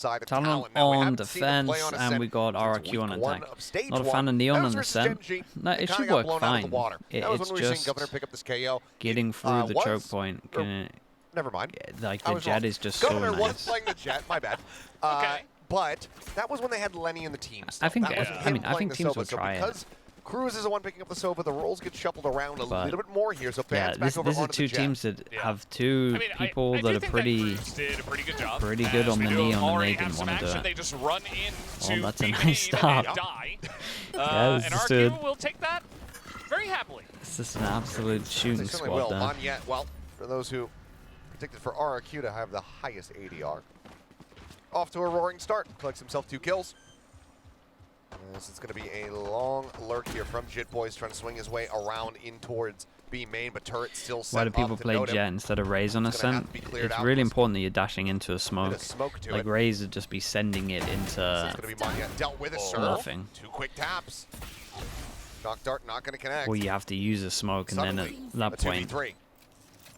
side of Talon on defense, and we got RRQ on attack. Not a fan of Neon on Ascent. No, it should work fine. It's just getting through the choke point. Never mind. Like, the Jet is just so Governor nice. was playing the Jet, my bad. Okay. But that was when they had Lenny in the team. I think, I think teams will try it. Cruz is the one picking up the Sova. The roles get shuffled around a little bit more here. So yeah, this is two teams that have two people that are pretty good on the Neon, and they didn't want to do it. They just run in oh, that's a nice start. And RRQ will take that very happily. This is an absolute shooting squad there. Well, for those who predicted for RRQ to have the highest ADR. Off to a roaring start. Collects himself 2 kills. This is going to be a long lurk here from Jit Boys, trying to swing his way around in towards B main, but turret still set. Why do people play Jet instead of Raze on Ascent? It's really important that you're dashing into a smoke. Like Raze would just be sending it into dealt with a nothing. 2 quick taps. Shock dart not going to connect. Well, you have to use a smoke, and then at that point,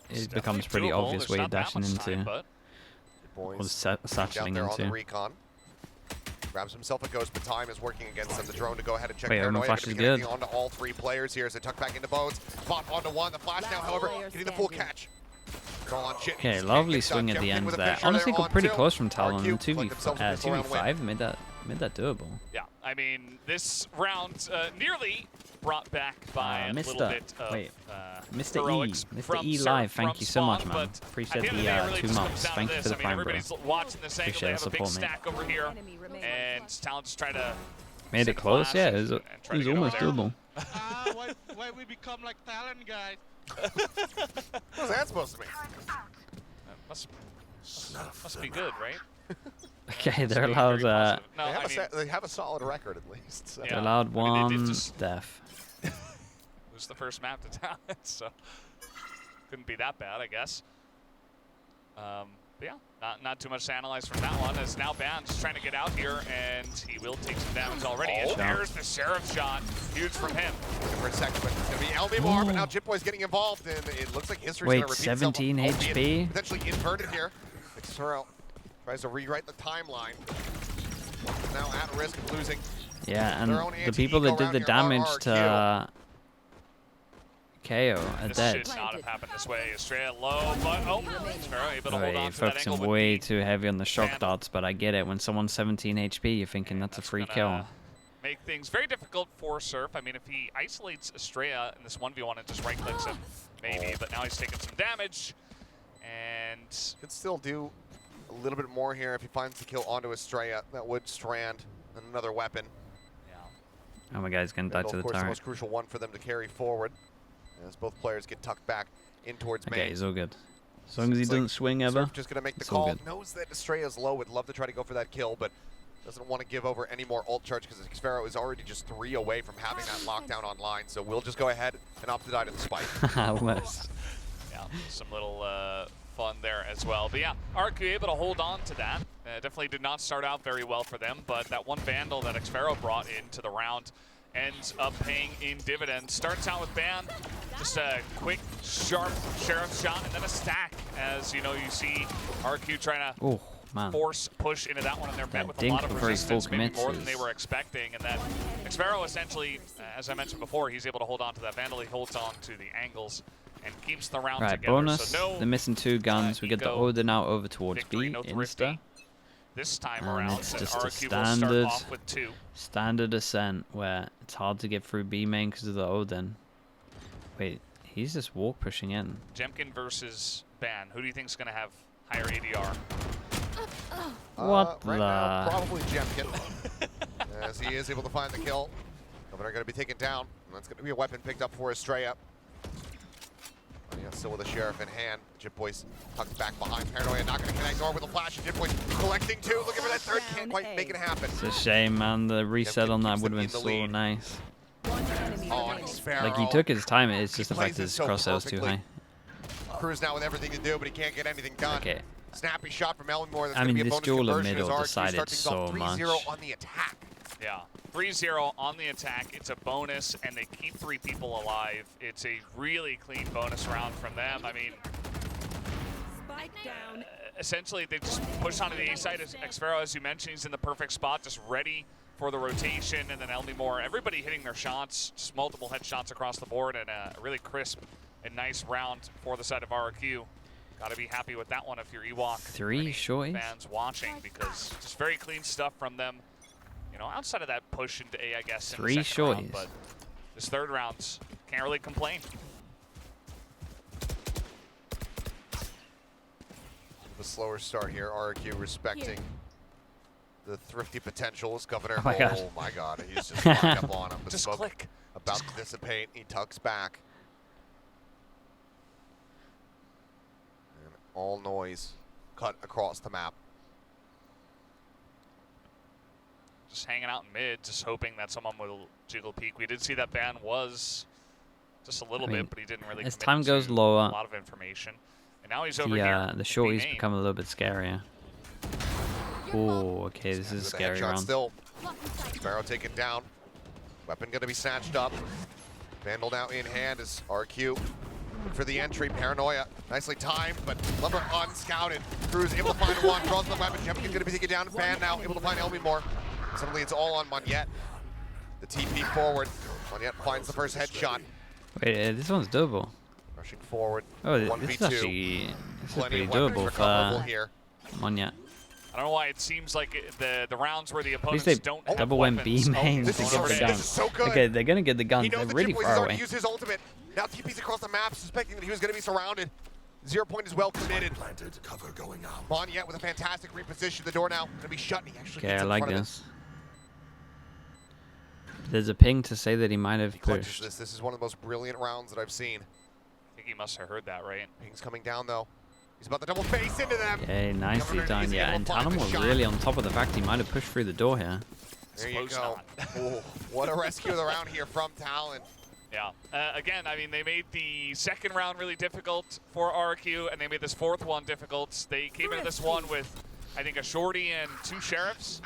it becomes pretty obvious where you're dashing into. Or satcheling into. Grabs himself a ghost, but time is working against him. The drone to go ahead and check. Wait, no flash is good. Onto all 3 players here as they tuck back into boats. Pop onto 1. The flash now, however, getting the full catch. Okay, lovely swing at the end there. Honestly, got pretty close from Talon. 2v5 made that doable. Yeah, I mean, this round nearly brought back by a little bit of Mr. E. Mr. E Live, thank you so much, man. Appreciate the 2 months. Thank you for the prime, bro. Appreciate the support, man. Over here, and Talon's trying to made it close, yeah. It was almost doable. Why we become like Talon guys? What was that supposed to mean? Must be good, right? Okay, they're allowed. They have a solid record at least. So. They're allowed 1 death. It was the first map to Talon, so couldn't be that bad, I guess. But yeah, not too much to analyze from that one. As now Ban just trying to get out here, and he will take some damage already. And there's the Sheriff shot, huge from him. For a second, but it's gonna be LB but now Jit Boy's getting involved, and it looks like history's gonna repeat 17 itself, HP. Potentially inverted here. Xero tries to rewrite the timeline. Now at risk of losing. Yeah, and the people that did the damage to KO are this dead. should not have happened this way. Estrella low, but Xero able to hold on to that focusing angle. way too heavy on the shock darts, but I get it. When someone's 17 HP, you're thinking that's a free kill. Make things very difficult for Surf. I mean, if he isolates Estrella in this 1v1 and just right-clicks him, maybe. But now he's taking some damage, and could still do a little bit more here if he finds the kill onto Estrella. That would strand another weapon. Oh my God, he's gonna die to the Of course, the turret. most crucial one for them to carry forward, as both players get tucked back in towards main. Okay, he's all good. As long as he doesn't swing ever. Just gonna make the call. Knows that Estrella's low. Would love to try to go for that kill, but doesn't want to give over any more ult charge because Xero is already just 3 away from having that lockdown online. So we'll just go ahead and opt to die to the spike. Almost. Yeah, some little fun there as well. But yeah, RRQ able to hold on to that. Definitely did not start out very well for them, but that one Vandal that Xero brought into the round ends up paying in dividends. Starts out with Ban, just a quick, sharp Sheriff shot, and then a stack. As you know, you see RRQ trying to force push into that one, and they're met with a lot of resistance, maybe more than they were expecting. And then Xero essentially, as I mentioned before, he's able to hold on to that Vandal. He holds on to the angles and keeps the round together. Bonus, so they're missing 2 guns. We get the Odin out over towards B, insta. This time around, it's just a standard Ascent where it's hard to get through B main because of the Odin. Wait, he's just walk pushing in. Jemkin versus Ban. Who do you think is going to have higher ADR? What right now, probably Jemkin, as he is able to find the kill. Governor going to be taken down, and that's going to be a weapon picked up for Estrella. Yeah, still with the Sheriff in hand. Jit Boys tucked back behind. Paranoia not going to connect, nor with a flash. Jit Boys collecting 2, looking for that third. Can't quite make it happen. It's a shame, man. The reset on that would have been so nice. Like, he took his time. It's just the fact that his crosshair was too high. Cruz now with everything to do, but he can't get anything done. Okay. Snappy shot from Elmore. I mean, this duel in middle decided so much. 3-0 on the attack. Yeah, 3-0 on the attack. It's a bonus, and they keep 3 people alive. It's a really clean bonus round from them. I mean, essentially they just push onto the A side. Xfero, as you mentioned, he's in the perfect spot, just ready for the rotation, and then Elmimore, everybody hitting their shots, just multiple headshots across the board, and a really crisp and nice round for the side of RRQ. Got to be happy with that one if you're Ewok. 3 shorties fans watching, because just very clean stuff from them. You know, outside of that push into A, I guess, 3 in the second shorties. round, but this third round, can't really complain. A slower start here. RRQ respecting the thrifty potential as Governor. Oh my god. Oh my god. He's just locked up on him. The Just smoke click. about to dissipate. He tucks back. And all noise cut across the map. Just hanging out in mid, just hoping that someone will jiggle peek. We did see that ban was just a little bit, but he didn't really as commit time goes to lower, a lot of information. And now he's over here. the shorties become a little bit scarier. Oh, okay, this is a scary round. Still. Sparrow taken down. Weapon going to be snatched up. Vandal now in hand as RQ for the entry. Paranoia nicely timed, but Lumber unscouted. Cruz able to find one, draws the weapon. Jemkin going to be taken down. Fan now able to find Elmimore. Suddenly it's all on Monette. The TP forward. Monette finds the first headshot. Wait, this one's doable. Rushing forward. Oh, 1v2. this is actually pretty weapons doable recoverable for here. Monette. I don't know why it seems like the rounds where the At least opponents they don't have double went B weapons. main to this is get so the good. gun. This is so good. Okay, they're gonna get the guns. He knows They're the really Jim Boy's far already away. used his ultimate. Now TP's across the map, suspecting that he was going to be surrounded. 0 point is well committed. Monette with a fantastic reposition. The door now going to be shut. He actually Okay, gets I in like front of this. There's a ping to say that he might have it. He clutches pushed. this. This is one of the most brilliant rounds that I've seen. I think he must have heard that, right? Ping's coming down though. He's about to double face into them. Okay, nicely done. Yeah, and Talon was really on top of the fact he might have pushed through the door here. There you Suppose go. Ooh, what a rescue of the round here from Talon. Yeah. Again, I mean, they made the second round really difficult for RRQ, and they made this fourth one difficult. They came into this one with, I think, a shorty and 2 sheriffs,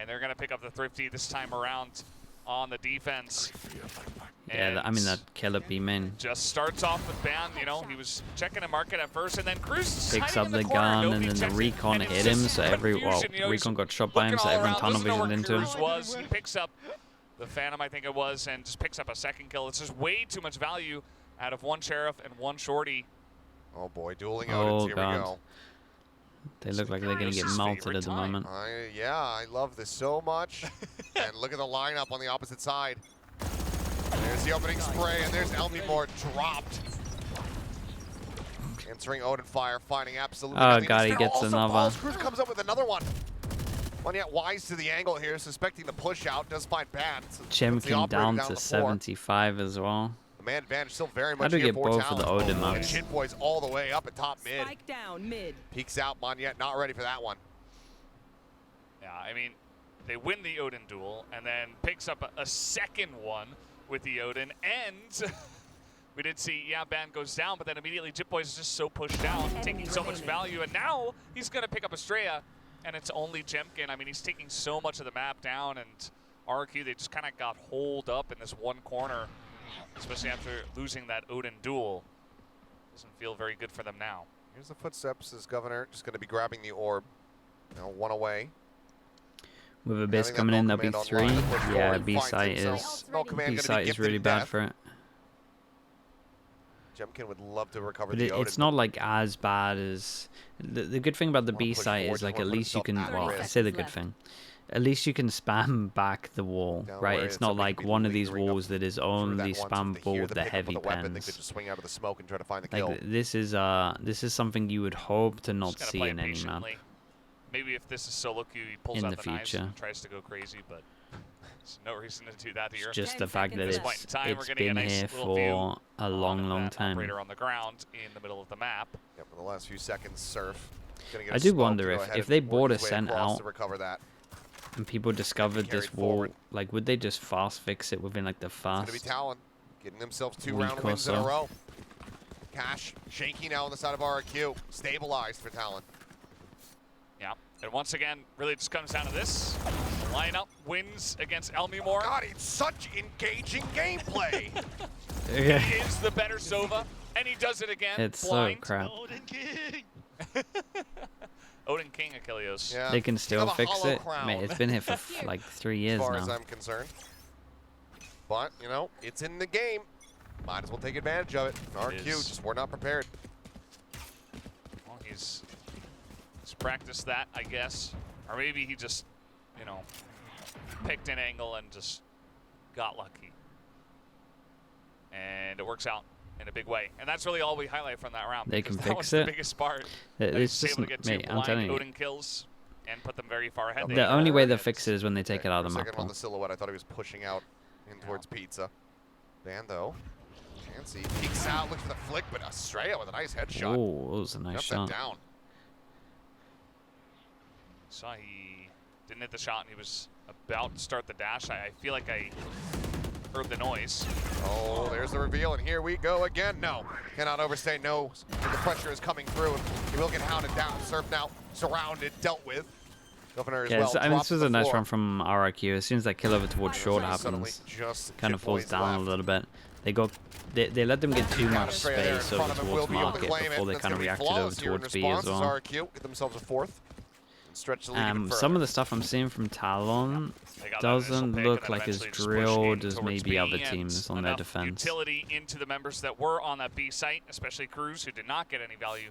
and they're going to pick up the thrifty this time around on the defense. Yeah, I mean, that killer B main. Just starts off with Ban, you know, he was checking a market at first, and then Cruz Picks up the gun, and then the recon hit him, so recon got shot by him, so everyone tunnel visioned into him. He picks up the Phantom, I think it was, and just picks up a second kill. It's just way too much value out of 1 sheriff and 1 shorty. Oh boy, dueling Odins, here we go. They look like they're going to get melted at the moment. Yeah, I love this so much. And look at the lineup on the opposite side. There's the opening spray, and there's Elmimore dropped. Answering Odin fire, finding absolutely nothing. God, he gets another. Cruz comes up with another one. Monette wise to the angle here, suspecting the push out, does find Ban. So Chimkin down to 75 as well. The man advantage still very much How do we here get for both for Talon. the Odin And maps? Shin Boy's all the way up at top mid. Spike down mid. Peeks out, Monette not ready for that one. Yeah, I mean, they win the Odin duel, and then picks up a second one with the Odin, and we did see, yeah, Ban goes down, but then immediately Jitboy is just so pushed down, taking so much value, and now he's going to pick up Estrella, and it's only Jemkin. I mean, he's taking so much of the map down, and RRQ, they just kind of got holed up in this one corner, especially after losing that Odin duel. Doesn't feel very good for them now. Here's the footsteps as Governor just going to be grabbing the orb. Now 1 away. With Abyss coming in, that'll be 3. Yeah, B site is really bad for it. Jemkin would love to recover But the Odin. it's not like as bad as the good thing about the B site is like at least you can, well, I say the good thing, at least you can spam back the wall, right? It's not like one of these walls that is only spammable with the heavy pens. Like this is something you would hope to not see in any map. Maybe if this is solo queue, he pulls out the knives and tries to go crazy, but there's no reason to do that here. It's just the fact that it's been here for a long time. Operator on the ground in the middle of the map. Yep, in the last few seconds, Surf. I do wonder if they bought Ascent out and people discovered this wall, like would they just fast fix it within like the first week Talon, getting themselves 2 round wins in a row. Cash shaky now on the side of RRQ, stabilized for Talon. Yeah, and once again, really just comes down to this. The lineup wins against Elmimore. God, it's such engaging gameplay. He is the better Sova, and he does it again. It's blind. so crap. Odin King Achilles. Yeah. They can still fix it. Crown. Mate, it's been here for like 3 years as far now. as I'm concerned. But, you know, it's in the game. Might as well take advantage of it. RRQ, just we're not prepared. Well, he's practiced that, I guess. Or maybe he just, you know, picked an angle and just got lucky. And it works out in a big way. And that's really all we highlight from that round. They can that fix was it. the biggest part. It's just, able to get mate, two I'm blind telling you. Odin kills and put them very far ahead. The only way they'll fix it is when they take it out of the For a map second on pool. the silhouette, I thought he was pushing out in towards Pizza. Bando, Chancy peeks out, looks for the flick, but Estrella with a nice headshot. Oh, that was a nice Jumps shot. that down. Saw he didn't hit the shot and he was about to start the dash. I feel like I heard the noise. Oh, there's the reveal, and here we go again. No, cannot overstay. No, the pressure is coming through. He will get hounded down. Surf now, surrounded, dealt with. Governor as Yeah, well. I mean, this was a nice floor. run from RRQ. As soon as that kill over towards short happens, kind of falls down a little bit. They let them get too much space over towards market before they kind of reacted over towards B as well. RRQ get themselves a fourth. And stretch the lead even further. Some of the stuff I'm seeing from Talon doesn't look like as drilled as maybe other teams on their defense. Utility into the members that were on that B site, especially Cruz, who did not get any value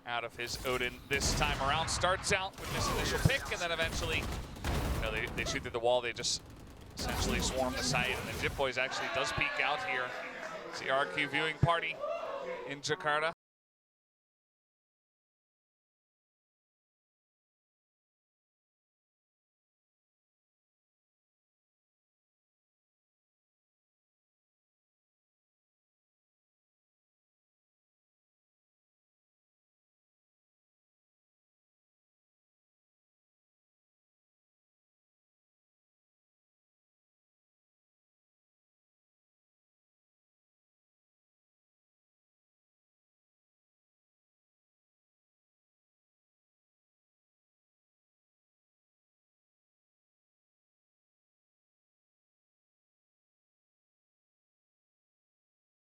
out of his Odin this time around. Starts out with this initial pick, and then eventually, you know, they shoot through the wall. They just essentially swarm the site, and then Jip Boys actually does peek out here. It's the RRQ viewing party in Jakarta.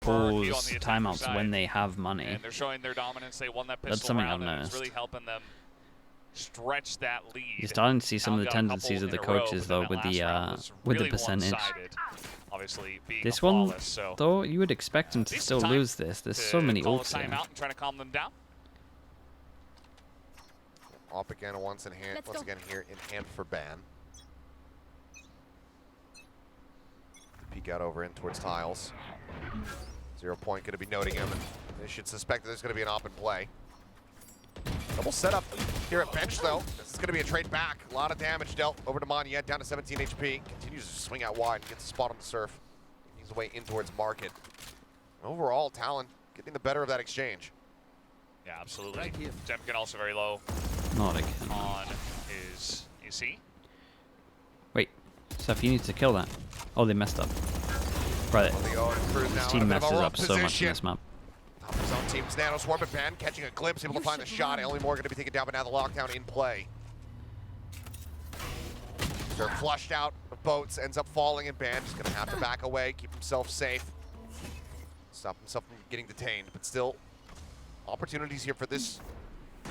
Pause timeouts when they have money. And they're showing their dominance. They won that pistol That's something round, I've and it's noticed. really helping them stretch that lead. You're starting to see some of the Got a couple tendencies of in the a row, coaches but then though that with last the round was with the really percentage. one-sided, obviously being This a one, flawless, so though, you would expect them to decent still time lose this. There's so to many call a ults here. timeout and trying to calm them down. Op again once again here in hand for Ban. Peek out over in towards Tiles. 0 point going to be noting him. They should suspect that there's going to be an op in play. Double setup here at bench though. This is going to be a trade back. A lot of damage dealt over to Monyet, down to 17 HP. Continues to swing out wide and gets a spot on the surf. He's away in towards market. Overall, Talon getting the better of that exchange. Yeah, absolutely. Jemkin also very low Not again. on his AC. Wait, Seth, you need to kill that. Oh, they messed up. Right, this team messes up so much in this map. Top of his own team's Nano Swarm, but Ben catching a glimpse, able to find the shot. Ellie Moore going to be taken down, but now the lockdown in play. They're flushed out of boats, ends up falling, and Ben just going to have to back away, keep himself safe. Stop himself from getting detained, but still opportunities here for this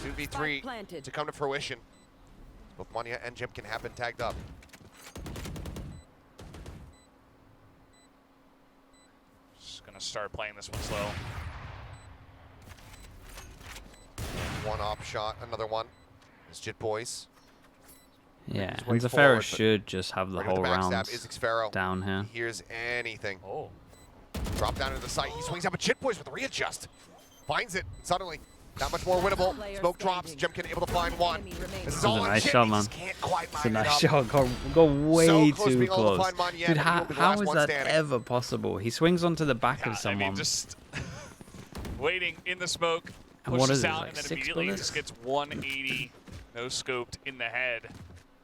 2v3 to come to fruition. Both Manya and Jimkin have been tagged up. Just gonna start playing this one slow. One op shot, another one. It's Jit Boys. Yeah, His way and Zafira forward, should just have the right with whole the backstab round is Xfero. down here. He hears anything. Oh. Drop down into the site. He swings out, but Jit Boys with a readjust. Finds it suddenly. Not much more winnable. Smoke drops. Jemkin able to find one. This is That was all a on nice Jit. shot, He man. just can't quite It's a line it nice up. shot. Go way So close too being able to close. find Monyet, Dude, but he will be the how last is one that standing. ever possible? He swings onto the back Yeah, of someone. I mean, just waiting in the smoke, And what pushes is it, out, like and then 6 immediately bullets? just gets 180 no scoped in the head.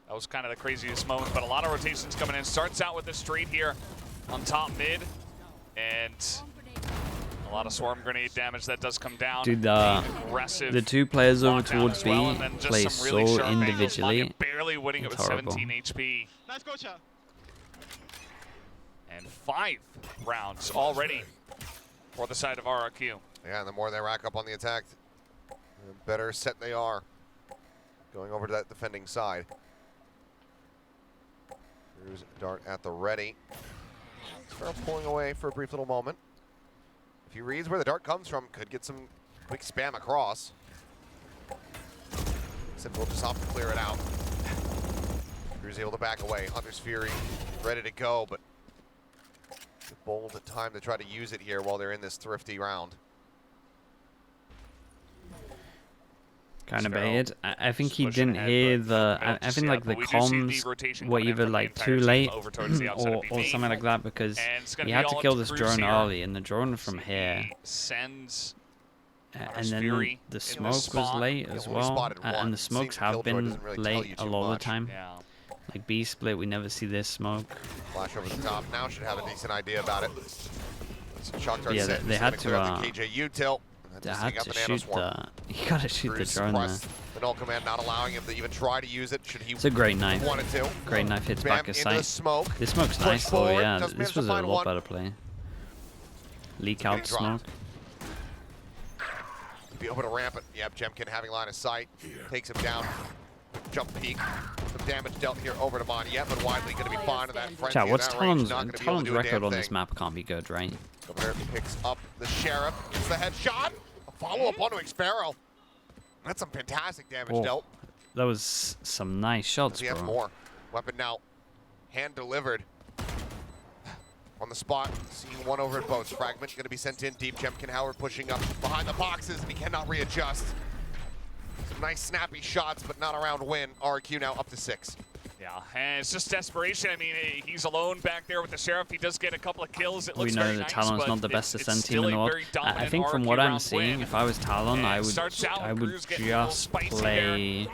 That was kind of the craziest moment, but a lot of rotations coming in. Starts out with a straight here on top mid, and a lot of swarm grenade damage that does come down. Dude, aggressive the two players over lockdown towards as B well, and then just play some really so sharp angles. individually. Monyet barely winning it It's with horrible. 17 HP. Nice go, Cha. And 5 rounds already for the side of RRQ. Yeah, and the more they rack up on the attack, the better set they are. going over to that defending side. Here's Dart at the ready. Sparrow pulling away for a brief little moment. If he reads where the dart comes from, could get some quick spam across. Except we'll just opt to clear it out. Crew's able to back away. Hunter's Fury ready to go, but bold time to try to use it here while they're in this thrifty round. Kind of baited. I think he didn't hear the. I think like the comms were either like too late or something like that, because he had to kill this drone early, and the drone from here. And then the smoke was late as well, and the smokes have been late a lot of the time. Like B split, we never see this smoke. Flash over the top. Now should have a decent idea about it. Yeah, they had to. KJU tilt. They had to shoot the. You gotta shoot the drone there. The null command not allowing him to even try to use it. Should he? It's a great knife. Wanted to. Great knife hits back of sight. Smoke. This smoke's nice though. Yeah, this was a lot better play. Leak out smoke. Be able to ramp it. Yep, Jemkin having line of sight. Takes him down. Jump peek. Some damage dealt here over to Monty. Yep, but widely going to be fine to that frenzy. Chat, what's Talon's record on this map? Can't be good, right? Governor picks up the Sheriff. Gets the headshot. A follow-up onto Xpero. That's some fantastic damage dealt. That was some nice shots, bro. He has more. Weapon now. Hand delivered. On the spot, seeing one over at boats. Fragment going to be sent in deep. Jemkin Howard pushing up behind the boxes, and he cannot readjust. Some nice snappy shots, but not around win. RRQ now up to 6. Yeah, and it's just desperation. I mean, he's alone back there with the Sheriff. He does get a couple of kills. It looks we know very that nice, Talon's not the best Ascent team in the world. I think from what I'm seeing, if I was Talon, I would just play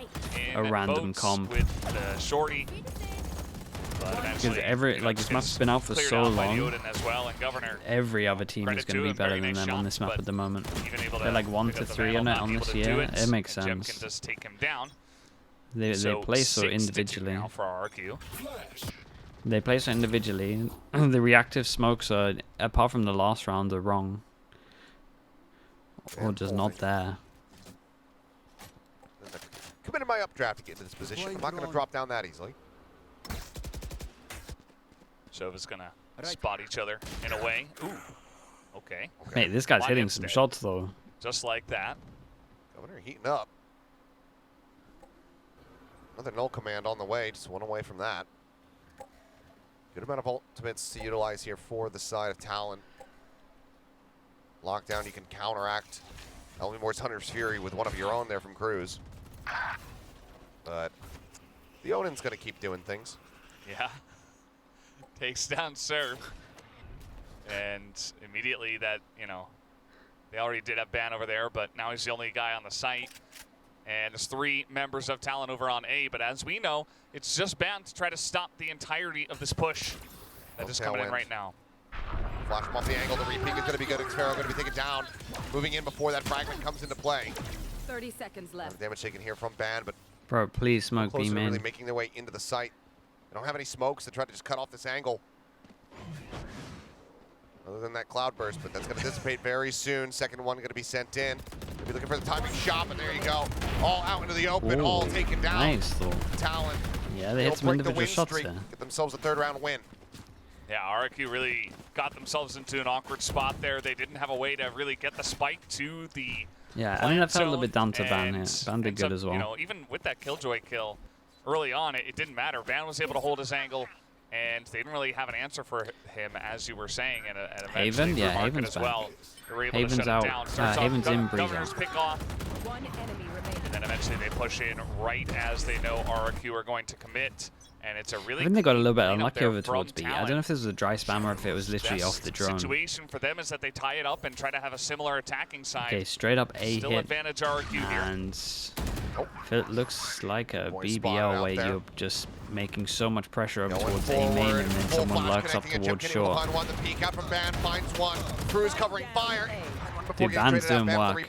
a random comp. With the shorty. Because this map's been out for so long, every other team is going to be better than them on this map at the moment. They're like 1 to 3 on it on this year. It makes sense. They play so individually. They play so individually. The reactive smokes are, apart from the last round, are wrong. Or just not there. Committed my updraft to get into this position. I'm not going to drop down that easily. Shova's gonna spot each other in a way. Ooh. Okay. Hey, this guy's hitting some shots though. Just like that. Governor heating up. Another null command on the way, just one away from that. Good amount of ultimates to utilize here for the side of Talon. Lockdown, you can counteract Elmimore's Hunter's Fury with one of your own there from Cruz. But the Odin's gonna keep doing things. Yeah. Takes down Serve, and immediately that, they already did have Ban over there, but now he's the only guy on the site, and there's 3 members of Talon over on A, but as we know, it's just Ban to try to stop the entirety of this push that is coming in right now. Flash him off the angle, the repeat is going to be good. Xpero going to be taken down, moving in before that fragment comes into play. 30 seconds left. Damage taken here from Ban, but bro, please smoke B man. Really making their way into the site. They don't have any smokes to try to just cut off this angle. Other than that cloud burst, but that's going to dissipate very soon. Second one going to be sent in. They'll be looking for the timing shot, but there you go. All out into the open, all taken down. Nice though. Talon. Yeah, they hit some individual shots there. Get themselves a 3rd round win. Yeah, RRQ really got themselves into an awkward spot there. They didn't have a way to really get the spike to the I mean, I felt a little bit down to Van here. Van did good as well. Even with that Killjoy kill early on, it didn't matter. Van was able to hold his angle, and they didn't really have an answer for him, as you were saying. And Haven? Yeah, Haven's as well. Haven's out. Haven's in Breezer. Pick off. One enemy remaining. And then eventually they push in right as they know RRQ are going to commit. And it's a really I think they got a little bit unlucky over towards B. I don't know if this was a dry spam or if it was literally off the drone. The situation for them is that they tie it up and try to have a similar attacking side. Okay, straight up A Still hit. Advantage RRQ here. And it looks like a BBL where you're just making so much pressure up towards A main, and then someone lurks up towards short. The peek out from Ban, finds one. Cruz covering fire. Dude, Van's doing work.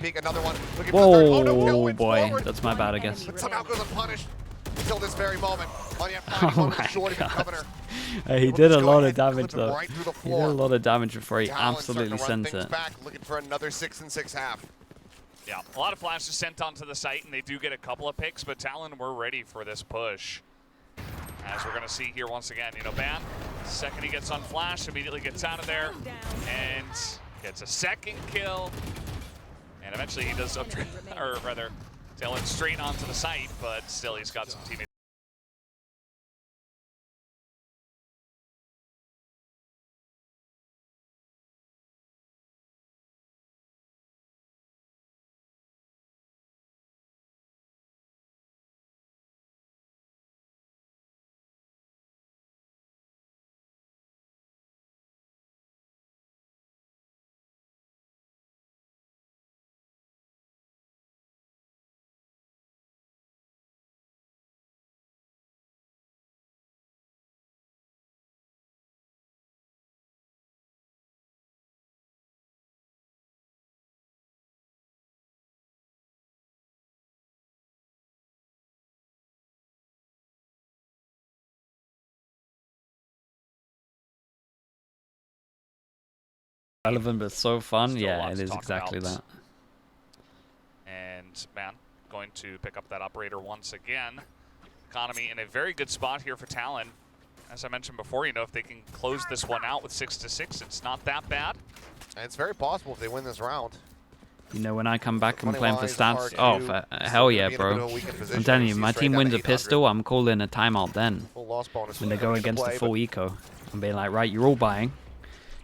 Whoa, boy, that's my bad, I guess. But somehow goes unpunished until this very moment. Oh my god. He did a lot of damage though. He did a lot of damage before he absolutely sent it. Looking for another 6-6 half. Yeah, a lot of flashes sent onto the site, and they do get a couple of picks, but Talon were ready for this push. As we're going to see here once again, you know, Ban, second he gets on flash, immediately gets out of there, and gets a second kill. And eventually he does, or rather, tail it straight onto the site, but still he's got some teammates. Relevant but so fun. Still Yeah, lots it to is talk exactly about. that. And man, going to pick up that operator once again. Economy in a very good spot here for Talon. As I mentioned before, you know, if they can close this one out with 6-6, it's not that bad. And it's very possible if they win this round. You know, when I come back and playing for Money-wise, stats, RRQ, oh, hell yeah, still gonna be in a bit bro. of a weakened I'm position. telling You you, see my straight team down wins to a 800. pistol, I'm calling a timeout then. Full loss bonus When they for go them to against the play, full but eco. I'm being like, right, you're all buying.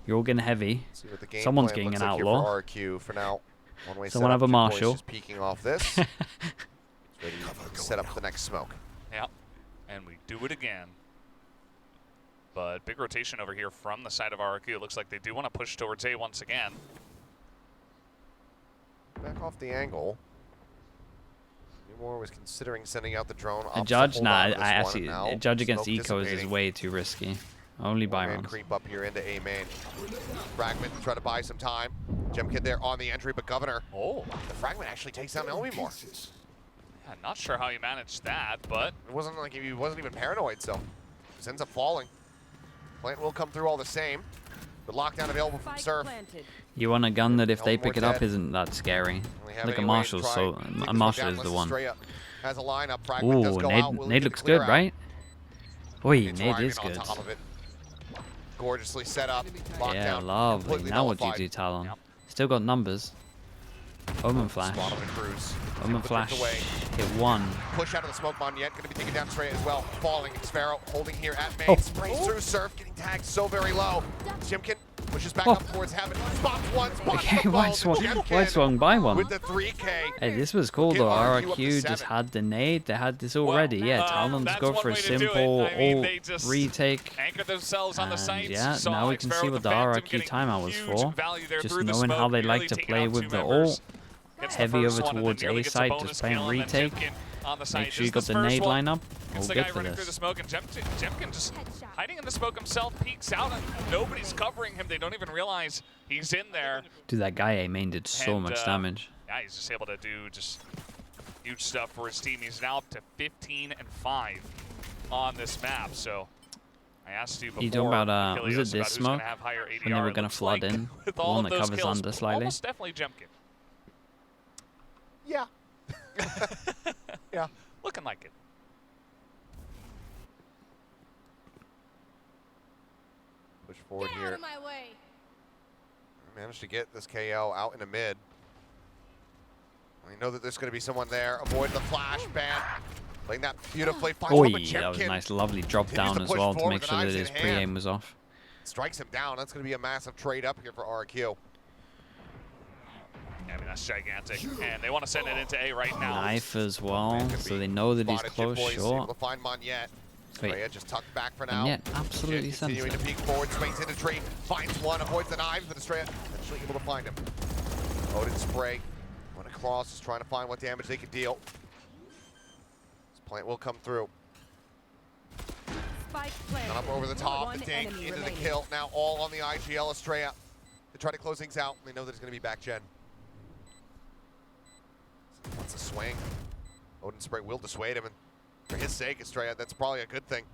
You're all getting heavy. see what the game Someone's plan getting looks an like here outlaw. for RRQ for now. One-way Someone setup, have a Jim Boy's Marshall. just peeking off this. It's ready to set up the next smoke. Yeah, and we do it again. But big rotation over here from the side of RRQ. It looks like they do want to push towards A once again. Back off the angle. Newmore was considering sending out the drone. A Opts judge, hold nah, on to this I one, actually, and now a judge against smoke ecos is dissipating. way too risky. Only buy One-man rounds. creep up here into A main. Fragment try to buy some time. Gemkid there on the entry, but Governor. Oh, The Fragment actually takes down Elmemore. yeah, not sure how he managed that, but It wasn't like he wasn't even paranoid, so just ends up falling. Plant will come through all the same. The lockdown available from Spike Surf. planted. You want a gun that if they Elmemore pick it up dead. isn't that scary. Only have Like a any way to Marshall, try so and take a this one Marshall down is the unless one. Estrella has a lineup. Fragment does Ooh, go out. Willing nade to looks clear good, out. right? Oi, It's nade riding is on good. top of it. Gorgeously set up. Lockdown. Yeah, lovely. completely Now what do you nullified. do, Talon? Yep. Still got numbers. Omen flash. Spot on the cruise. Omen Puts flash. it away. Hit one. Push out of the smoke bomb yet. Going to be taken down straight as well. Falling. Sparrow holding here at main. Oh. Sprays through Surf. Getting tagged so very low. Jimkin pushes back Oh. up towards heaven. Spots one. Spots Okay, the why ball. swung, swung by one? With the 3K. Hey, this was cool Get though. RRQ up to RRQ just 7. had the nade. They had this already. Yeah, Talons that's go one for a way to do it. simple I mean, ult they just retake. anchor themselves on the And site. yeah, Saw now we can Xfero see with what the Phantom RRQ getting timeout was huge for. value there Just through the knowing how smoke, they like nearly to taking play out with two the members. ult. Gets the Heavy first over one and towards nearly A gets side, bonus just playing kill, and then retake. Jemkin on the side. Make sure you This got is the first nade one. lineup. It's All the good guy for running through the this. smoke, and Jemkin just hiding in the smoke himself, peeks out, and nobody's covering him. They don't even realize he's in there. Dude, that guy A main did so And, much damage. Yeah, he's just able to do just huge stuff for his team. He's now up to 15-5 on this map. So I asked you before. You talking about, was it Achilles, this about who's smoke? gonna have higher ADR. When they were It gonna looks flood like in? with The all one of that those covers kills, under slightly? almost definitely Jemkin. Yeah. Yeah. Looking like it. Push forward here. my way. Managed to get this KO out in a mid. We know that there's going to be someone there. Avoid the flash ban. Playing that beautifully. Finds Oi, one with that was a Jemkin. nice, lovely drop Continues down to as push well to forward make with sure that knives in his hand. pre-aim was off. Strikes him down. That's going to be a massive trade up here for RRQ. Yeah, I mean, that's gigantic. And they want to send it into A right now. Knife as well, Man, could so be they know that he's spotted. close Jim Boy's able short. to find Monette. Wait. Freya just tucked back for now. And yet, absolutely Jin continuing to sensitive. peek forward, swings into tree, finds one, avoids the knives, but Estrella eventually able to find him. Odin spray, went across, just trying to find what damage they could deal. This plant will come through. Spike planted. Gone up over the top, One the dink enemy into the remaining. kill. Now all on the IGL Estrella. They try to close things out. They know that it's going to be back gen. Wants a swing. Odin spray will dissuade him, and for his sake, Estrella, that's probably a good thing.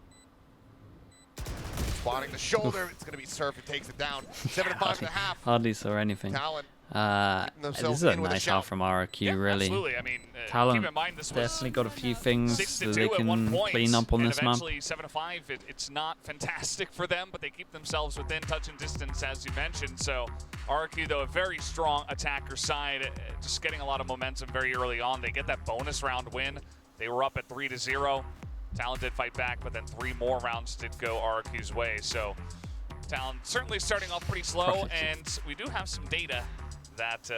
Spotting the shoulder, it's going to be Surf who takes it down. 7-5 and a half. Hardly saw anything. Talon This is a nice half from RRQ, Yeah, really. absolutely. I mean, Talon keep in mind this was definitely got a few things 6-2 that they at one can point, clean up on and this map. eventually 7-5. It's not fantastic for them, but they keep themselves within touch and distance, as you mentioned. So RRQ, though, a very strong attacker side, just getting a lot of momentum very early on. They get that bonus round win. They were up at 3-0. Talon did fight back, but then 3 more rounds did go RRQ's way. So Talon certainly starting off pretty slow, and we do have some data that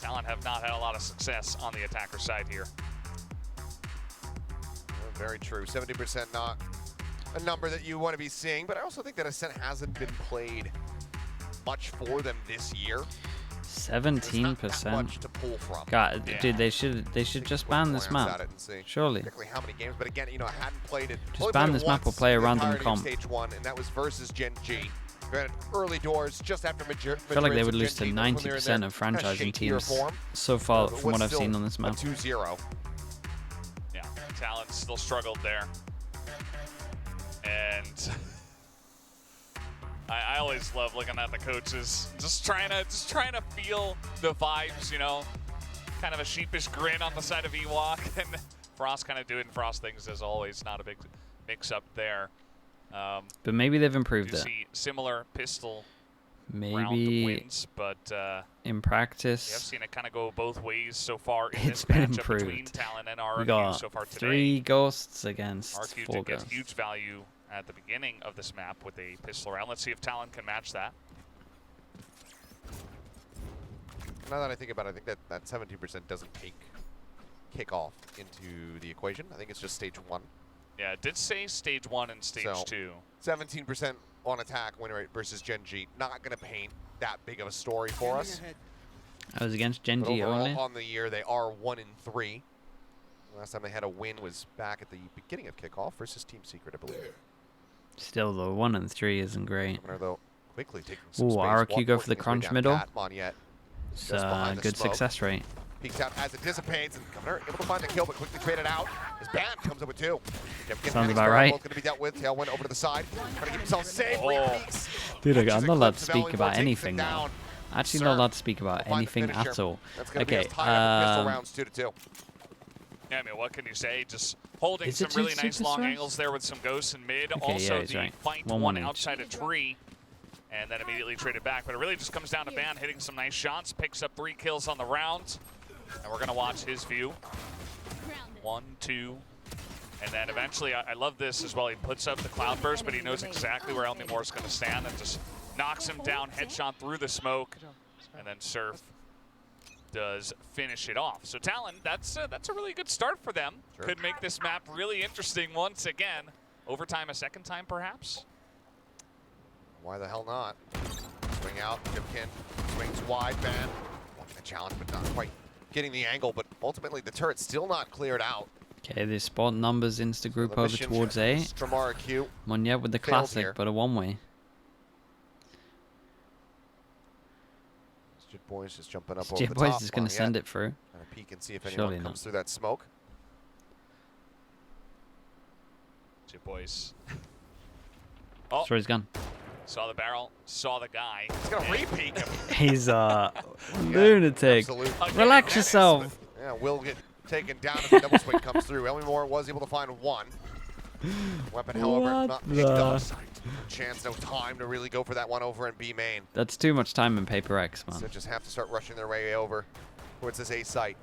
Talon have not had a lot of success on the attacker side here. Very true. 70% not a number that you want to be seeing, but I also think that Ascent hasn't been played much for them this year. 17%. Much to pull from. God, dude, they should just ban this map. Surely. Exactly how many games, but again, you know, I hadn't played it. Just ban this map or play a random comp. Stage 1, and that was versus Gen G. Granted, early doors, just after Madrid. I feel like they would lose to 90% of franchising teams so far from what I've seen on this map. 2-0. Yeah, Talon still struggled there. And I always love looking at the coaches, just trying to feel the vibes, you know, kind of a sheepish grin on the side of Ewok, and Frost kind of doing Frost things as always. Not a big mix-up there. But maybe they've improved it. See similar pistol maybe round wins, but in practice, I've seen it kind of go both ways so far in it's this been matchup improved. between Talon and We RRQ got so far today. 3 ghosts against RRQ 4 did get ghosts. huge value at the beginning of this map with a pistol round. Let's see if Talon can match that. Now that I think about it, I think that 17% doesn't kick off into the equation. I think it's just stage 1. Yeah, it did say stage 1 and stage 2. 17% on attack win rate versus Gen G. Not going to paint that big of a story for us. I was against Gen But G overall, only. on the year, they are 1-3. Last time they had a win was back at the beginning of kickoff versus Team Secret, I believe. Still, though, 1-3 isn't great. Governor, though, quickly taking some Ooh, space. RRQ go for the crunch middle. Yet. It's Just behind the good smoke. success rate. Peeks out as it dissipates, and Governor able to find the kill, but quickly traded out. His band comes up with 2. Sounds about right. Both going to be dealt with. Tailwind over to the side, trying to keep himself safe. Dude, I'm not allowed to speak about anything now. Actually, not allowed to speak about anything at all. Okay. Yeah, I mean, what can you say? Just holding some really nice long angles there with some ghosts in mid. Okay, also, yeah, the right. fight 1-1 outside a tree, and then immediately traded back. But it really just comes down to Ban hitting some nice shots, picks up 3 kills on the round, and we're going to watch his view. 1, 2, and then eventually, I love this as well. He puts up the cloud burst, but he knows exactly where Elmi Moore is going to stand and just knocks him down, headshot through the smoke, and then Surf does finish it off. So Talon, that's a really good start for them. Sure. Could make this map really interesting once again. Overtime a second time, perhaps? Why the hell not? Swing out, Jimkin swings wide, Ban. Wanting a challenge, but not quite getting the angle, but ultimately the turret's still not cleared out. Okay, they spot numbers insta group over towards A. From RRQ. Monyet with the classic, here. but a one-way. Jit Boys just jumping up over Jit the Boys top. is going to send it through. Trying to peek and see if Surely anyone comes not. through that smoke. Jit Boys. Oh, Throw his gun. saw the barrel, saw the guy. He's going to re-peek him. He's a lunatic. Absolute. Relax yourself. Yeah, will get taken down if the double swing comes through. Elmi Moore was able to find 1. Weapon, however, What not picked up. the? Chance, no time to really go for that one over in B main. That's too much time in Paper X, man. So just have to start rushing their way over towards this A site.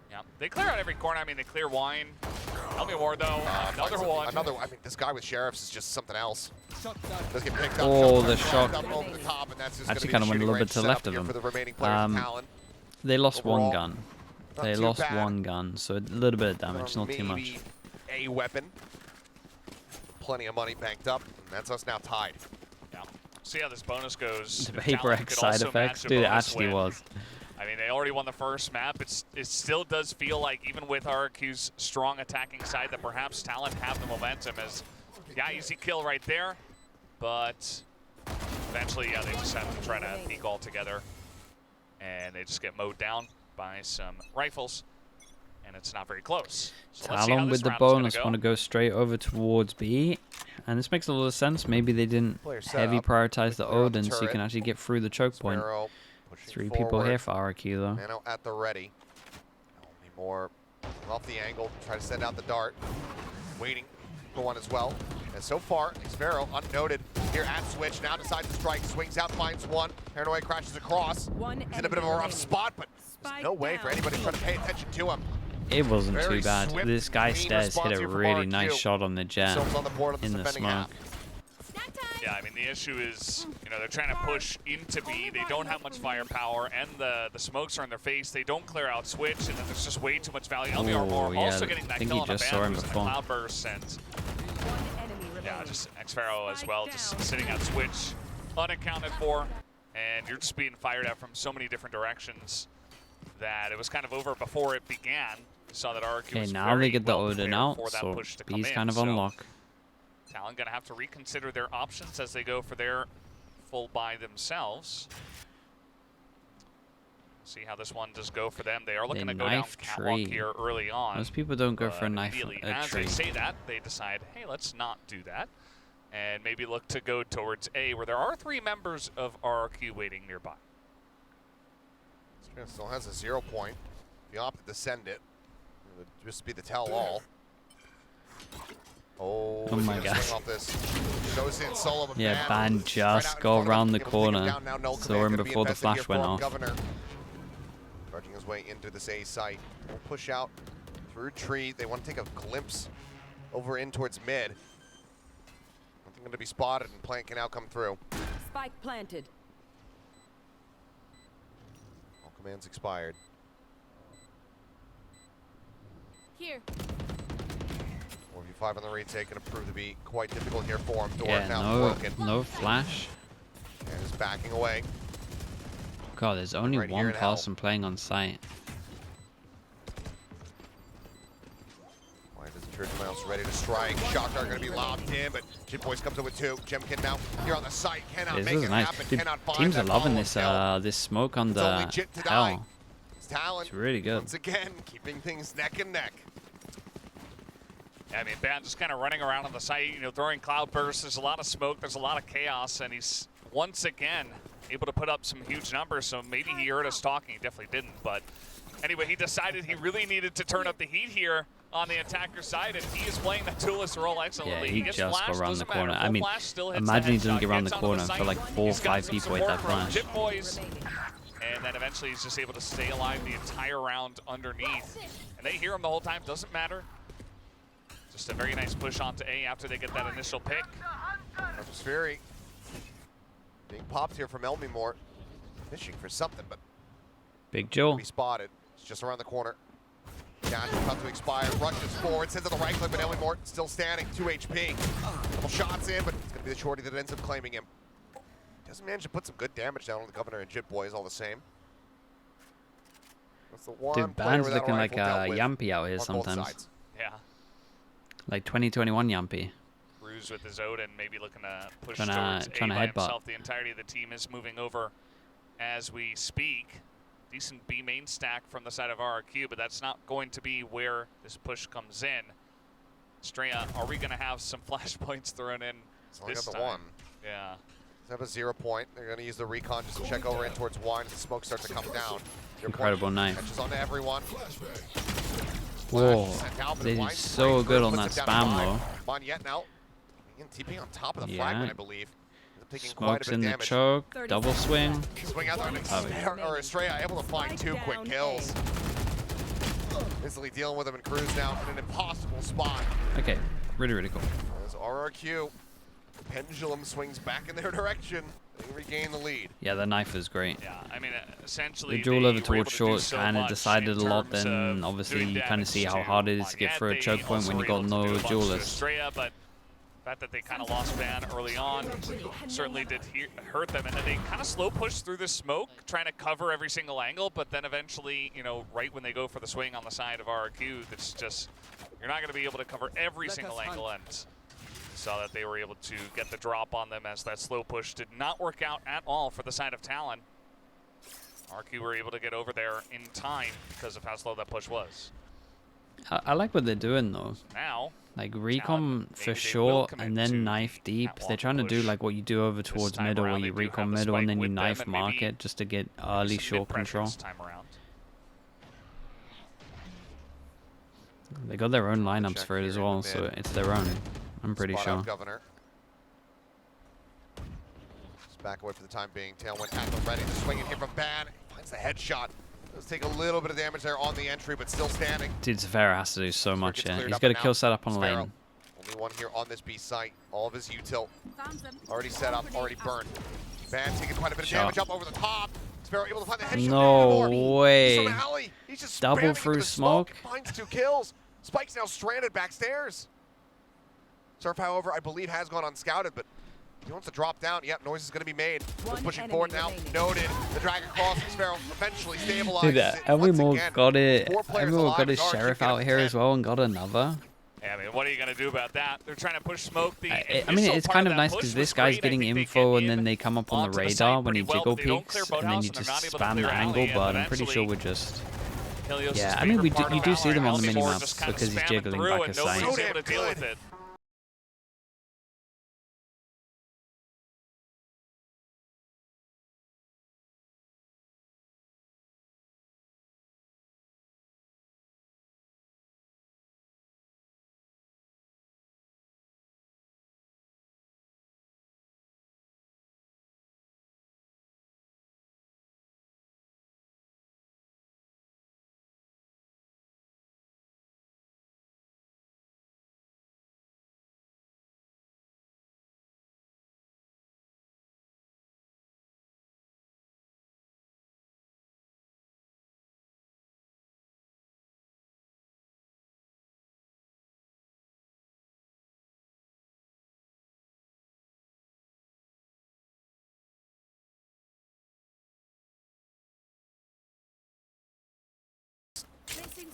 Yeah, they clear out every corner. I mean, they clear wine. Elmi Moore, though, another one. I mean, this guy with sheriffs is just something else. Does get picked up. Oh, the shot. Up over the top, and that's just Actually gonna kind of be went a little bit to the left of for them. the remaining players of Talon. They lost Overall, one gun. not They too lost bad. one gun, so a little bit of damage, not too much. Maybe a weapon. Plenty of money banked up, and that's us now tied. Yeah. See how this bonus goes. The If Paper Talon X could side also effects, match a dude, it bonus actually win. was. I mean, they already won the first map. It still does feel like, even with RRQ's strong attacking side, that perhaps Talon have the momentum as, yeah, easy kill right there. But eventually, yeah, they just have to try to peek all together. And they just get mowed down by some rifles. And it's not very close. So let's see how Talon this with the round is gonna bonus go. want to go straight over towards B. And this makes a lot of sense. Maybe they didn't Player set heavy up. prioritize the Clear on the Odin so you turret. can actually get through the choke point. Sparrow Pushing 3 people forward. here for RRQ though. Nano at the ready. Only more off the angle. Try to send out the dart. Waiting for one as well. And so far, Xvero unnoted here at switch. Now decides to strike. Swings out, finds one. Paranoid crashes across. He's in a bit of a rough spot, but there's no way for anybody trying to pay attention to him. It wasn't Very too bad. swift, This guy clean Stairs hit response a here from really RRQ. nice shot on the jet Silver's on the board of in the defending smoke. half. Yeah, I mean, the issue is, you know, they're trying to push into B. They don't have much firepower, and the smokes are in their face. They don't clear out switch, and then there's just way too much value. LBR yeah, also getting that I think kill you on a just saw him band who's in a before. cloudburst, and One enemy yeah, remaining. just Xfero as well, just sitting at switch, unaccounted for, and you're just being fired at from so many different directions that it was kind of over before it began. We saw that RRQ Okay, was now very they get the well Odin prepared out, for that so push to come B's in, kind of so on lock. Talon gonna have to reconsider their options as they go for their full buy themselves. See how this one does go for them. They are looking to go down knife catwalk tree. here early on. Most people don't go for a But knife immediately a as tree. they say that, they decide, hey, let's not do that. And maybe look to go towards A, where there are 3 members of RRQ waiting nearby. Still has a 0 point. If you opted to send it, it would just be the tell-all. Oh my God. God. Off this. Goes in solo, but Yeah, Ban Ban just go around the corner. Saw him before the flash went off. Governor. Charging his way into this A site. We'll push out through tree. They want to take a glimpse over in towards mid. Nothing going to be spotted, and plant can now come through. Spike planted. All commands expired. Here. 4v5 on the retake, going to prove to be quite difficult here for him. Door Yeah, now broken. no flash. And is backing away. God, there's only Right here one in hell. person playing on site. Why does Church Mouse ready to strike? Shots are going to be lobbed in, but Jit Boys comes up with 2. Jemkin now here on the site, cannot This make is it nice. happen, Dude, cannot find teams are that loving follow-up this kill. this smoke on It's only the Jit to die. hell. It's Talon. It's really good. Once again, keeping things neck and neck. I mean, Ban just kind of running around on the site, you know, throwing cloud bursts. There's a lot of smoke, there's a lot of chaos, and he's once again able to put up some huge numbers. So maybe he heard us talking. He definitely didn't, but anyway, he decided he really needed to turn up the heat here on the attacker side, and he is playing that duelist role excellently. Yeah, he gets just flashed, go around the doesn't matter. corner. Full I mean, flash still hits imagine he the doesn't headshot, get around gets the onto corner. I site. feel like 4 or He's got 5 some people hit that support from flash. Jit Boys, Remaining. and then eventually he's just able to stay alive the entire round underneath. And they hear him the whole time, doesn't matter. Just a very nice push onto A after they get that initial pick. Marcus Fury being popped here from Elmimort. Fishing for something, but Big Joe. be spotted. It's just around the corner. Dash is about to expire. Rushes forward, sends it the right click, but Elmimort still standing. 2 HP. Couple shots in, but it's going to be the shorty that ends up claiming him. Doesn't manage to put some good damage down on the Governor and Jit Boys all the same. That's the one Dude, player Ban's without looking like rifle dealt a with Yampy out here on both sometimes. sides. Yeah. Like 2021 Yampy. Cruz with his Odin, maybe looking to push Tryna towards A by headbutt. himself. The entirety of the team is moving over as we speak. Decent B main stack from the side of RRQ, but that's not going to be where this push comes in. Straya, are we going to have some flashpoints thrown in It's only this got the time? one. Yeah. They have a 0 point. They're going to use the recon just to check over in towards one as the smoke starts to come down. Your Incredible point knife. catches onto everyone. Whoa, Flash sent out, but they it did winds so straight good through, on that puts it down to spam 5. though. Mon Yet now. Again, TP on top of the Yeah. fragment, I believe. Ends up taking quite Smokes a bit in of the damage. choke, 30 double swing. Swing out there and Estrella able to find 2 quick kills. Instantly dealing with him, and Cruz now in an impossible spot. Okay, really, really cool. As RRQ, pendulum swings back in their direction. They regain the lead. Yeah, the knife was great. Yeah, I mean, essentially, The duel they over were towards able to do short so kind of much decided a in lot. terms Then of obviously doing you kind of see damage how to hard it is to get through a Magette. choke They point also when you were got able to no do a bunch to duelist. Estrella, but the fact that they kind of lost Ban early on certainly did hurt them. And then they kind of slow push through the smoke, trying to cover every single angle. But then eventually, you know, right when they go for the swing on the side of RRQ, it's just, you're not going to be able to cover every single angle. And saw that they were able to get the drop on them as that slow push did not work out at all for the side of Talon. RRQ were able to get over there in time because of how slow that push was. I like what they're doing though. Now, Like recon for maybe they will short commit and to then knife deep. that They're long trying to do push. like what you do over This towards time middle, around, where they you do have recon the middle and spike then you with them, knife and maybe market just to get early some short mid-pressure control. this time around. They got their own lineups check for it here as in the well, so mid. it's their own. I'm pretty Spot sure. out Governor. Just back away for the time being. Tailwind tackle ready to swing it here from Ban. Finds the headshot. Does take a little bit of damage there on the entry, but still standing. Dude, Zafera has to do so much gets here. cleared He's up got a and kill out. set up on Sparrow, lane. only one here on this B site. All of his util Found them. already set up, already burned. Ban taking quite a bit of Shot. damage up over the top. Sparrow able to find the headshot. No anymore. way. He's from alley. He's just Double spamming into through the smoke. Finds 2 kills. Spike's now stranded backstairs. Surf, however, I believe has gone unscouted, but he wants to drop down. Yep, noise is going to be made. One Pushing enemy forward now. remaining. Noted. The drag across. Sparrow eventually stabilized. Dude, Evermore got it. 4 players Evermore alive got his as RRQ sheriff get up out to here 10. as well and got another. Yeah, I mean, what are you going to do about that? They're trying to push smoke. The I mean, it's kind of nice because this guy's getting info and then they come up on the radar when he jiggle peeks and then you just spam the angle, but I'm pretty sure we're just... Yeah, I mean, you do see them on the mini-maps because he's jiggling back a sight. Nobody's able to deal with it.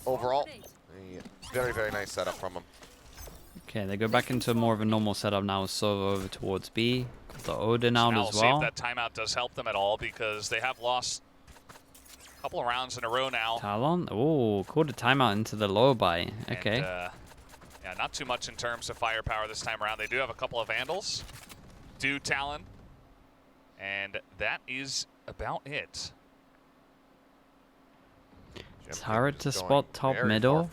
Overall, a very, very nice setup from him. Okay, they go back into more of a normal setup now, so over towards B. Got the Odin out I'll as see if well. that timeout does help them at all because they have lost a couple of rounds in a row now. Talon? Oh, called a timeout into the low buy. Okay. And, yeah, not too much in terms of firepower this time around. They do have a couple of Vandals. Do Talon. And that is about it. Turret to spot top middle.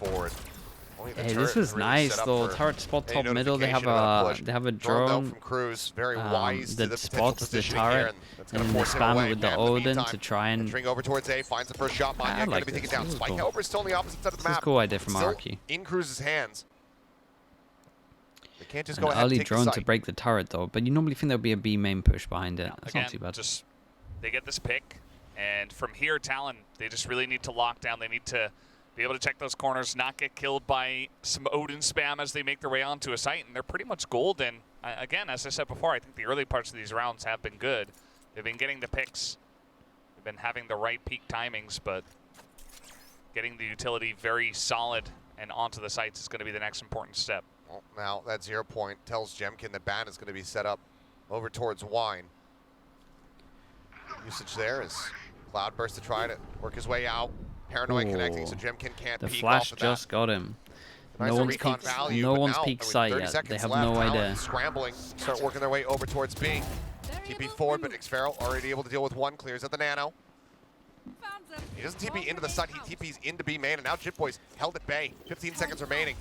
Hey, this is nice though. Turret spot top middle. They have a drone from Cruz, very wise to the that spots the positioning here, turret, that's and gonna then they force him spam away. it with the Man, in the Odin meantime, to try and. entering over towards A, finds the first shot. Manya I gonna like be taken this. down. This is Spike, cool. however, is still on the opposite side of the This is map. cool idea from Still RRQ. in Cruz's hands. They can't just An go ahead and early take drone the to site. break the turret though, but you normally think there'll be a B main push behind it. Yeah, That's again, not too bad. just they get this pick, and from here, Talon, they just really need to lock down. They need to be able to check those corners, not get killed by some Odin spam as they make their way onto a site, and they're pretty much golden. Again, as I said before, I think the early parts of these rounds have been good. They've been getting the picks. They've been having the right peak timings, but getting the utility very solid and onto the sites is going to be the next important step. Well, now that 0 point tells Jemkin that Ban is going to be set up over towards Wine. Usage there is Cloudburst to try to work his way out. Paranoid connecting, so Jemkin can't The peek flash off of just that. got him. Nice No one's recon peaked. value, No but one's now, peaked 30 sight yet. They seconds have left. no Talon idea. Scrambling, start working their way over towards B. TP forward, but Xfero already able to deal with one. Clears at the nano. Found them. He doesn't TP into the site, he TPs into B main, and now Jit Boys held at bay. 15 seconds remaining.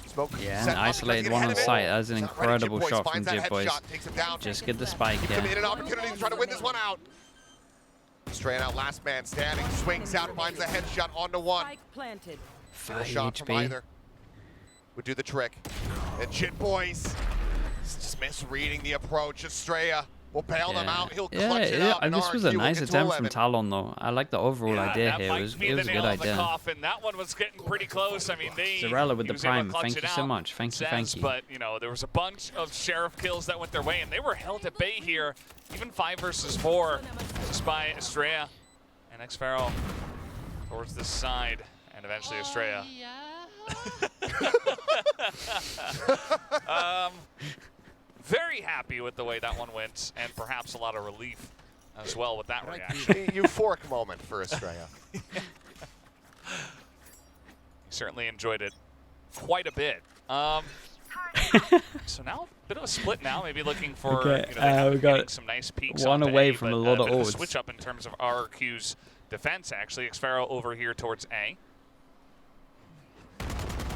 Smoke Yeah, set an up, isolated because one he on can hit sight. it. That was an Shot right at incredible Jit Boys, shot from finds that Jit Boys. headshot, takes him down. Just get the spike, Gives him yeah. an opportunity to try to win this one out. Straight out, last man standing, swings out, finds a headshot onto one. Spike planted. Single 5 shot from HP. either would do the trick. And Jit Boys just misreading the approach. Estrella will bail them out. He'll clutch it out. And and this was a RRQ will nice get to attempt from 11. Talon though. I like the overall idea that here. might It was be a the good nail in the idea. coffin. That one was getting pretty close. I mean, Zarella with he the was able to prime. clutch Thank it you so out, much. Thank you, thank you. But, you know, there was a bunch of Sheriff kills that went their way, and they were held at bay here, even 5 versus 4, just by Estrella and Xfero towards this side, and eventually Estrella. Very happy with the way that one went, and perhaps a lot of relief as well with that reaction. A euphoric moment for Estrella. He Certainly enjoyed it quite a bit. So now, a bit of a split now. Maybe looking for Okay, you know, we got some nice peaks one onto away A, from but a lot of bit of a odds. switch up in terms of RRQ's defense. Actually, Xfero over here towards A.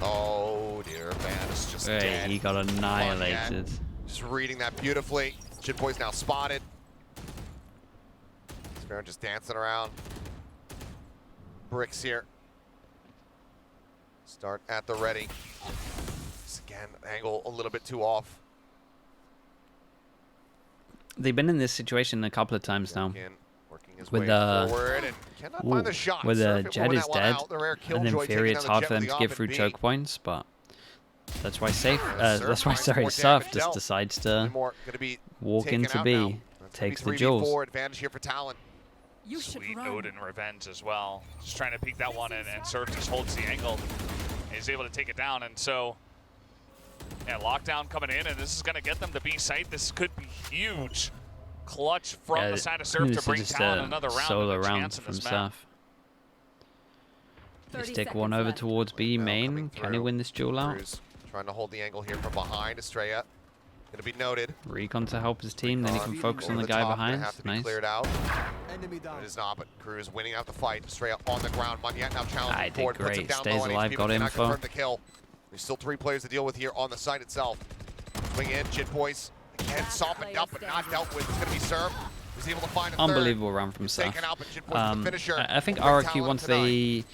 Oh dear, man, it's just Hey, dead. he got annihilated. Just reading that beautifully. Jit Boy's now spotted. Xfero just dancing around. Bricks here. Start at the ready. Just again, angle a little bit too off. They've been in this situation a couple of times now. Working his With way forward and cannot find the shot. With Surf Jet will is win that one dead, out. The rare and then Killjoy Fury, taking it's down the hard Jet for them with to the get off through and B. choke points, but that's why Surf finds more Surf damage just dealt. decides to More gonna be walk taken into out B, now. That's gonna takes be the 3v4 jewels. advantage here for Talon. You should Sweet run. Odin revenge as well. Just trying to peek that one in, and Surf just holds the angle. And he's able to take it down, and so yeah, lockdown coming in, and this is going to get them to B site. This could be huge. Clutch from the side of Surf to bring Talon another round. Solo and a round chance in from this map. Surf. They stick one over towards B Now main. coming Can he through. win this duel out? Cruz trying to hold the angle here from behind. Estrella going to be noted. Recon to help his team, then he can focus on the guy top, behind. gonna have to be Nice. cleared out. But it is not, but Cruz winning out the fight. Estrella on the ground. Monyet now challenging did forward. Puts him great. down Stays low on alive, HP, got but cannot info. confirm the kill. There's still 3 players to deal with here on the site itself. Swing in, Jit Boys again softened up but not dealt with. It's going to be served. Was able to find a Unbelievable round from Surf. taken out, but Jit Boys with the finisher. I think Will bring RRQ Talon once to 9.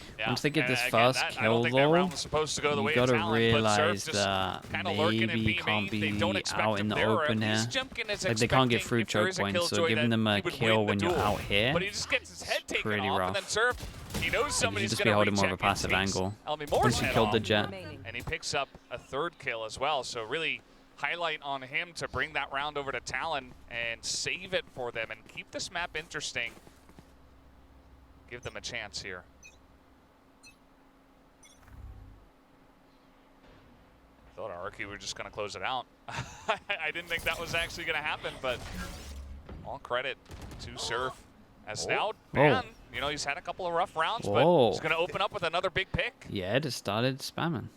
they get this and first again, I kill don't think that though, round was supposed to go the way you of gotta Talon, but realize Surf just that kinda lurking in maybe B you can't main. They don't be expect out him in the there, or at open here. least Jemkin is Like they can't get expecting through if there choke is a points, so Killjoy giving that them a he would kill win when the you're duel. out here, But he just gets his head taken pretty off, rough. and then Surf, he knows Like, you somebody's just be going to holding reach more of a check and passive takes angle. Elmi Moore's Once you head killed the off, Jet. and he picks up a 3rd kill as well. So really highlight on him to bring that round over to Talon and save it for them and keep this map interesting. Give them a chance here. Thought RRQ were just going to close it out. I didn't think that was actually going to happen, but all credit to Surf. As now, man, you know, he's had a couple of rough rounds, but he's going to open up with another big pick. Yeah, it just started spamming.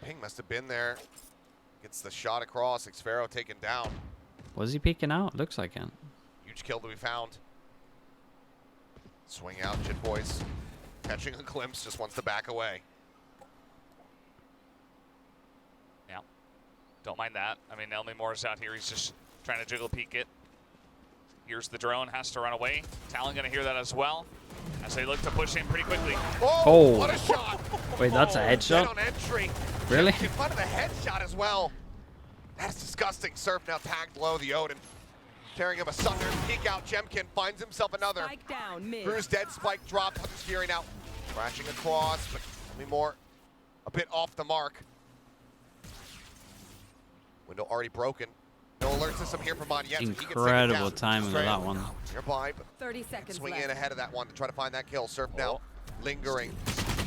The ping must have been there. Gets the shot across. Xfero taken down. Was he peeking out? Looks like it. Huge kill to be found. Swing out, Jit Boys. Catching a glimpse, just wants to back away. Yeah, don't mind that. I mean, Elmi Moore's out here. He's just trying to jiggle peek it. Here's the drone, has to run away. Talon going to hear that as well, as they look to push in pretty quickly. Oh, what a shot! Wait, that's a headshot? Dead on entry. Really? In front of the headshot as well. That's disgusting. Surf now tagged low, the Odin. Carrying him asunder. Peek out, Jemkin finds himself another. Spike down mid. Cruz dead, spike dropped. Hunter's Fury now crashing across, but Elmi Moore a bit off the mark. Window already broken. No alert system here from Monyet. Incredible timing of that one. Nearby, but 30 seconds swing left. in ahead of that one to try to find that kill. Surf now lingering.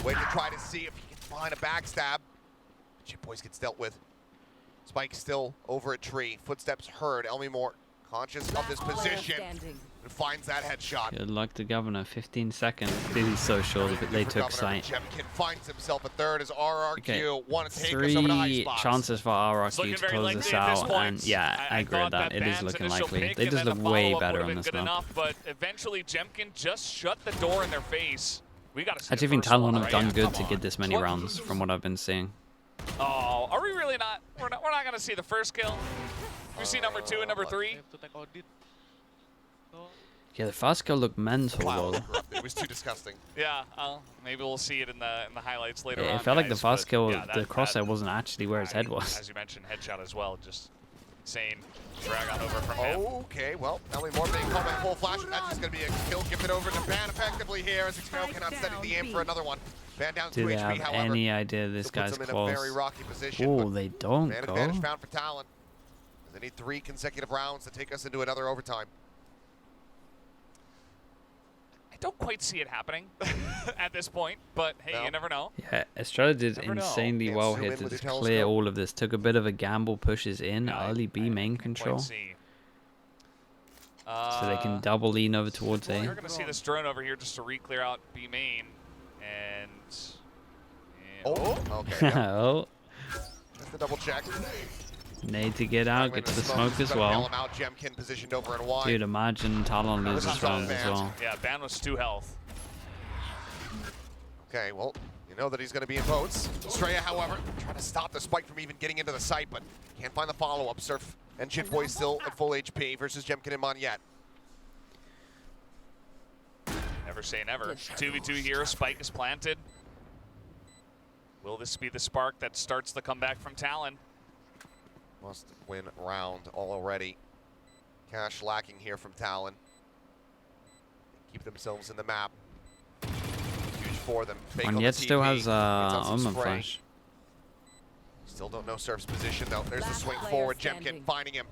Wait to try to see if he can find a backstab. Jit Boys gets dealt with. Spike still over a tree. Footsteps heard. Elmi Moore conscious of this position and finds that headshot. Good luck to Governor. 15 seconds. Dude, he's so sure that they took sight. Jemkin finds himself a 3rd as RRQ want to take us 3 over to Icebox. chances for RRQ to close this out, and yeah, I agree with that. It is looking likely. They just look way better on this map. But eventually, Jemkin just shut the door in their face. We got to see. I do think Talon have done good to get this many rounds, from what I've been seeing. Oh, are we really not? We're not going to see the first kill. We see number 2 and number 3. Yeah, the first kill looked mental Wow, though. it was too disgusting. Yeah, maybe we'll see it in the highlights later on. It felt like the guys, first but kill, yeah, the crosshair wasn't actually where his head As was. you mentioned, headshot as well. Just insane drag on over from him. Okay, well, Elmi Moore being called by full flash. That's just going to be a kill gifted over to Ban effectively here as Xfero cannot steady the aim for another one. Ban down Do 2 they HP, have however. any idea this Still puts guy's them in a very close? rocky position. Oh, but they don't man go. advantage found for Talon. They need 3 consecutive rounds to take us into another overtime. I don't quite see it happening at this point, but hey, No. you never know. Yeah, Estrella did Never know. insanely Can't well zoom here in to with just your clear telescope. all of this. Took a bit of a gamble, pushes in, Yeah, early B main can't quite control. see. So they can double lean over towards Well, A. you're going to see this drone over here just to re-clear out B main, and Oh, okay. Yeah. Oh, That's the double check. need to get out, get to the smoke as well. Out. Jemkin positioned over and wide. Dude, imagine Talon loses rounds as well. Yeah, Ban was 2 health. Okay, well, you know that he's going to be in boats. Estrella, however, trying to stop the spike from even getting into the site, but can't find the follow-up. Surf and Jitboy still at full HP versus Jemkin and Monyet. Never say never. 2v2 here, spike is planted. Will this be the spark that starts the comeback from Talon? Must win round already. Cash lacking here from Talon. Keep themselves in the map. Huge for them. Monyet still has armor flash. Still don't know Surf's position though. There's the swing forward. Jemkin finding him.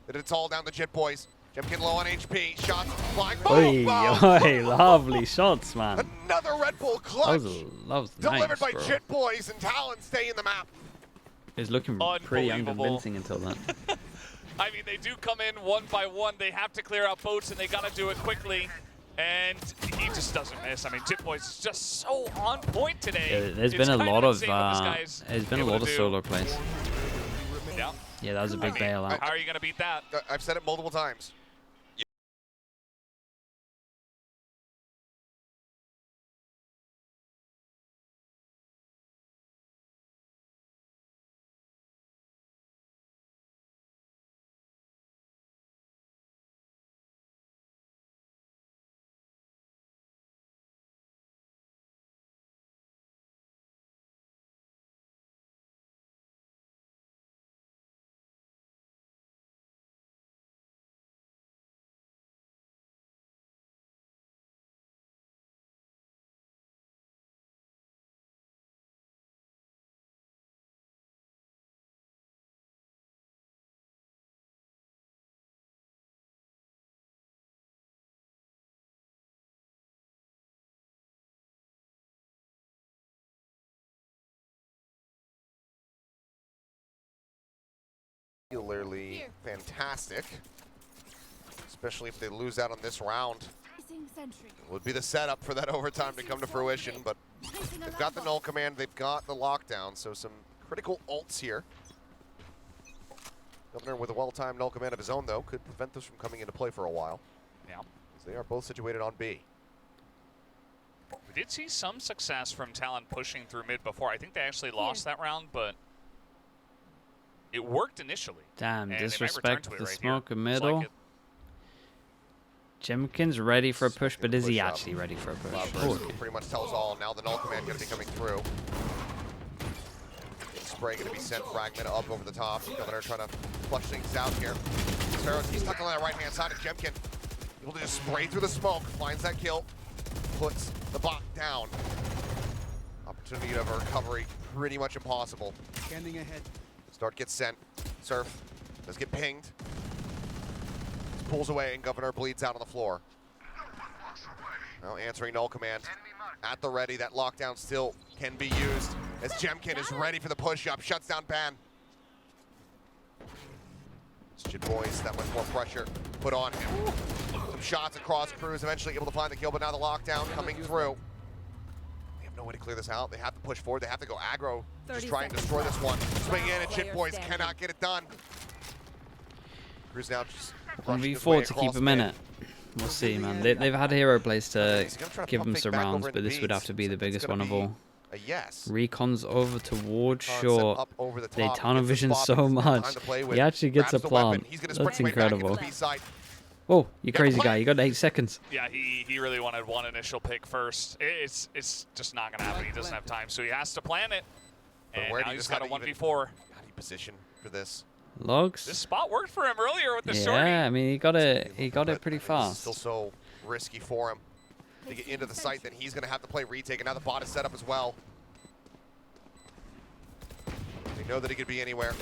But it's all down the Jit boys. Jemkin low on HP. Shots flying. Oi, Boom! oi, lovely shots, man. Another Red Bull clutch. That was delivered nice, by bro. Jit boys, and Talon stay in the map. It was looking pretty unconvincing until then. I mean, they do come in one by one. They have to clear out boats, and they got to do it quickly. And he just doesn't miss. I mean, Jitboy's is just so on point today. Yeah, there's been a lot of solo plays. Yeah. Yeah, that was a big bailout. How are you going to beat that? I've said it multiple times. Particularly fantastic, especially if they lose out on this round. Would be the setup for that overtime to come to fruition, but they've got the null command, they've got the lockdown, so some critical ults here. Governor with a well-timed null command of his own, though, could prevent this from coming into play for a while. Yeah. As they are both situated on B. We did see some success from Talon pushing through mid before. I think they actually lost that round, but it worked initially. Damn, and disrespect the right smoke here. in middle. Like Jemkin's ready for a push, but is he actually ready for a push? Oh, okay. Pretty much tells all. Now the null command going to be coming through. Spray going to be sent fragment up over the top. Governor trying to flush things out here. Sparrows, he's stuck on that right-hand side of Jemkin. Able to just spray through the smoke, finds that kill, puts the bot down. Opportunity of a recovery, pretty much impossible. Scanning ahead. Start gets sent. Surf does get pinged. Pulls away and Governor bleeds out on the floor. Now answering null command. At the ready, that lockdown still can be used as Jemkin is ready for the push-up. Shuts down Ban. Jit boys, that much more pressure put on him. Some shots across Cruz, eventually able to find the kill, but now the lockdown coming through. They have no way to clear this out. They have to push forward. They have to go aggro. Just try and destroy this one. Swing in, and Jit boys cannot get it done. Cruz now just 1v4 to keep him in it. We'll see, man. They've had hero plays to give them some rounds, but this would have to be the biggest one of all. Yes. Recon's over towards short. They tunnel vision so much. He actually gets a plant. That's incredible. Oh, you crazy guy. You got 8 seconds. Yeah, he really wanted one initial pick first. It's just not going to happen. He doesn't have time, so he has to plan it. And now he's got a 1v4. How do you position for this? Logs. This spot worked for him earlier with the shorty. Yeah, I mean, he got it pretty fast. Still so risky for him to get into the site. Then he's going to have to play retake, and now the bot is set up as well. They know that he could be anywhere.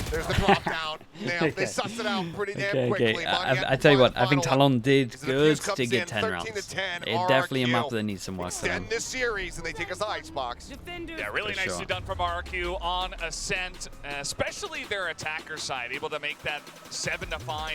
There's the drop down. Damn, they sussed it out pretty damn quickly. I tell you what, I think Talon did good to get 10 rounds. 13-10, It's definitely a map that needs some work for them. Extend this series, and they take us to Icebox. Yeah, really nicely done from RRQ on Ascent, especially their attacker side, able to make that 7-5.